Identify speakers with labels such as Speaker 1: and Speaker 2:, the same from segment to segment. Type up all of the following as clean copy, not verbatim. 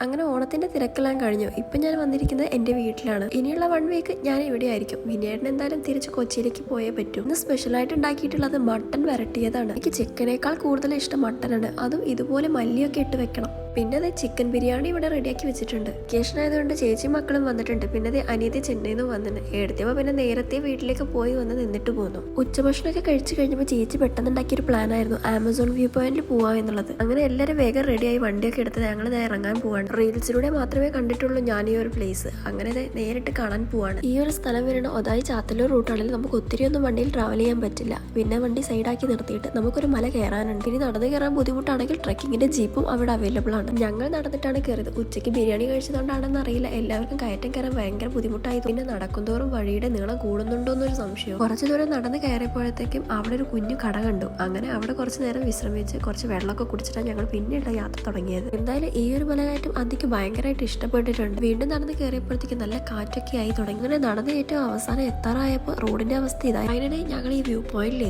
Speaker 1: അങ്ങനെ ഓണത്തിന്റെ തിരക്കെല്ലാം കഴിഞ്ഞു. ഇപ്പം ഞാൻ വന്നിരിക്കുന്നത് എൻ്റെ വീട്ടിലാണ്. ഇനിയുള്ള 1 വീക്ക് ഞാൻ ഇവിടെ ആയിരിക്കും. വിനയേട്ടൻ എന്തായാലും തിരിച്ച് കൊച്ചിയിലേക്ക് പോയേ പറ്റൂ. ഇന്ന് സ്പെഷ്യലായിട്ട് ഉണ്ടാക്കിയിട്ടുള്ളത് മട്ടൺ വരട്ടിയതാണ്. എനിക്ക് ചിക്കനേക്കാൾ കൂടുതൽ ഇഷ്ടം മട്ടനാണ്. അതും ഇതുപോലെ മല്ലിയൊക്കെ ഇട്ട് വെക്കണം. പിന്നെ അത് ചിക്കൻ ബിരിയാണി ഇവിടെ റെഡിയാക്കി വെച്ചിട്ടുണ്ട്. വെക്കേഷൻ ആയതുകൊണ്ട് ചേച്ചി മക്കളും വന്നിട്ടുണ്ട്. പിന്നെ അത് അനിയത്തി ചെന്നൈയിൽ നിന്ന് വന്നിട്ടുണ്ട്. എടുത്തപ്പോൾ പിന്നെ നേരത്തെ വീട്ടിലേക്ക് പോയി വന്ന് നിന്നിട്ട് പോന്നു. ഉച്ചഭക്ഷണമൊക്കെ കഴിച്ചു കഴിഞ്ഞപ്പോൾ ചേച്ചി പെട്ടെന്ന് ഉണ്ടാക്കിയൊരു പ്ലാൻ ആയിരുന്നു ആമസോൺ വ്യൂ പോയിന്റിൽ പോവാ എന്നുള്ളത്. അങ്ങനെ എല്ലാവരും വേഗം റെഡിയായി വണ്ടിയൊക്കെ എടുത്ത് ഞങ്ങൾ ഇറങ്ങാൻ പോവാണ്. റീൽസിലൂടെ മാത്രമേ കണ്ടിട്ടുള്ളൂ ഞാൻ ഈ ഒരു പ്ലേസ്. അങ്ങനെ നേരിട്ട് കാണാൻ പോവാണ്. ഈ ഒരു സ്ഥലം വരുന്ന ഒതായി ചാത്തല്ലൂർ റൂട്ടാണെങ്കിൽ നമുക്ക് ഒത്തിരി ഒന്നും വണ്ടിയിൽ ട്രാവൽ ചെയ്യാൻ പറ്റില്ല. പിന്നെ വണ്ടി സൈഡാക്കി നിർത്തിയിട്ട് നമുക്കൊരു മല കയറാനുണ്ട്. ഇനി നടന്ന് കയറാൻ ബുദ്ധിമുട്ടാണെങ്കിൽ ട്രക്കിങ്ങിന്റെ ജീപ്പും അവിടെ അവൈലബിൾ ആണ്. ഞങ്ങൾ നടന്നിട്ടാണ് കയറിയത്. ഉച്ചയ്ക്ക് ബിരിയാണി കഴിച്ചതുകൊണ്ടാണെന്ന് അറിയില്ല, എല്ലാവർക്കും കയറ്റം കയറാൻ ഭയങ്കര ബുദ്ധിമുട്ടായി. പിന്നെ നടക്കുന്തോറും വഴിയുടെ നീളം കൂടുന്നുണ്ടോ എന്നൊരു സംശയം. കുറച്ചു ദൂരം നടന്ന് കയറിയപ്പോഴത്തേക്കും അവിടെ ഒരു കുഞ്ഞു കട കണ്ടു. അങ്ങനെ അവിടെ കുറച്ചു നേരം വിശ്രമിച്ച് കുറച്ച് വെള്ളമൊക്കെ കുടിച്ചിട്ടാണ് ഞങ്ങൾ പിന്നീട് യാത്ര തുടങ്ങിയത്. എന്തായാലും ഈ ഒരു മലകയറ്റം അതിക്ക് ഭയങ്കരമായിട്ട് ഇഷ്ടപ്പെട്ടിട്ടുണ്ട്. വീണ്ടും നടന്ന് കയറിയപ്പോഴത്തേക്കും നല്ല കാറ്റൊക്കെ ആയി തുടങ്ങി. അങ്ങനെ നടന്ന് ഏറ്റവും അവസാനം എത്താറായപ്പോൾ റോഡിന്റെ അവസ്ഥ ഇതായി. അതിനിടെ ഞങ്ങൾ ഈ വ്യൂ പോയിന്റിൽ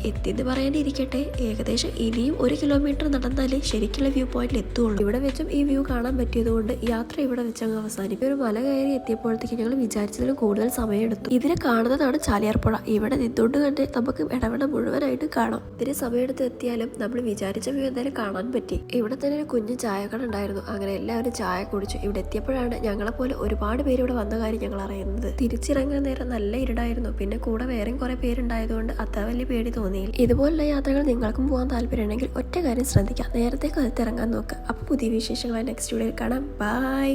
Speaker 1: എത്തിയെന്ന് പറയാണ്ടിരിക്കട്ടെ, ഏകദേശം ഇനിയും 1 കിലോമീറ്റർ നടന്നാലേ ശരിക്കുള്ള വ്യൂ പോയിന്റിൽ എത്തുള്ളൂ. ഇവിടെ വെച്ചും ഈ വ്യൂ കാണാൻ പറ്റിയതുകൊണ്ട് യാത്ര ഇവിടെ വെച്ചങ്ങ് അവസാനിക്കും. ഒരു മല കയറി എത്തിയപ്പോഴത്തേക്ക് ഞങ്ങൾ വിചാരിച്ചതിലും കൂടുതൽ സമയമെടുത്തു. ഇതിനെ കാണുന്നതാണ് ചാലിയാർപ്പുഴ. ഇവിടെ നിന്നുകൊണ്ട് തന്നെ നമുക്ക് ഇടവേള മുഴുവനായിട്ട് കാണാം. ഇതിന് സമയമെടുത്ത് എത്തിയാലും നമ്മൾ വിചാരിച്ച വ്യൂ എന്തായാലും കാണാൻ പറ്റി. ഇവിടെ തന്നെ ഒരു കുഞ്ഞു ചായക്കട ഉണ്ടായിരുന്നു. അങ്ങനെ എല്ലാവരും ചായ കുടിച്ചു. ഇവിടെ എത്തിയപ്പോഴാണ് ഞങ്ങളെപ്പോലെ ഒരുപാട് പേര് ഇവിടെ വന്ന കാര്യം ഞങ്ങൾ അറിയുന്നത്. തിരിച്ചിറങ്ങുന്ന നേരം നല്ല ഇരുടായിരുന്നു. പിന്നെ കൂടെ വേറെയും കുറെ പേരുണ്ടായതുകൊണ്ട് അത്ര വലിയ പേടി തോന്നിയില്ല. ഇതുപോലുള്ള യാത്രകൾ നിങ്ങൾക്കും പോകാൻ താല്പര്യമുണ്ടെങ്കിൽ ഒറ്റ കാര്യം ശ്രദ്ധിക്കാം, നേരത്തെ കരുത്തിറങ്ങാൻ നോക്കുക. അപ്പോൾ പുതിയ വിശേഷങ്ങളായി നെക്സ്റ്റ് വീഡിയോയിൽ കാണാം. ബൈ.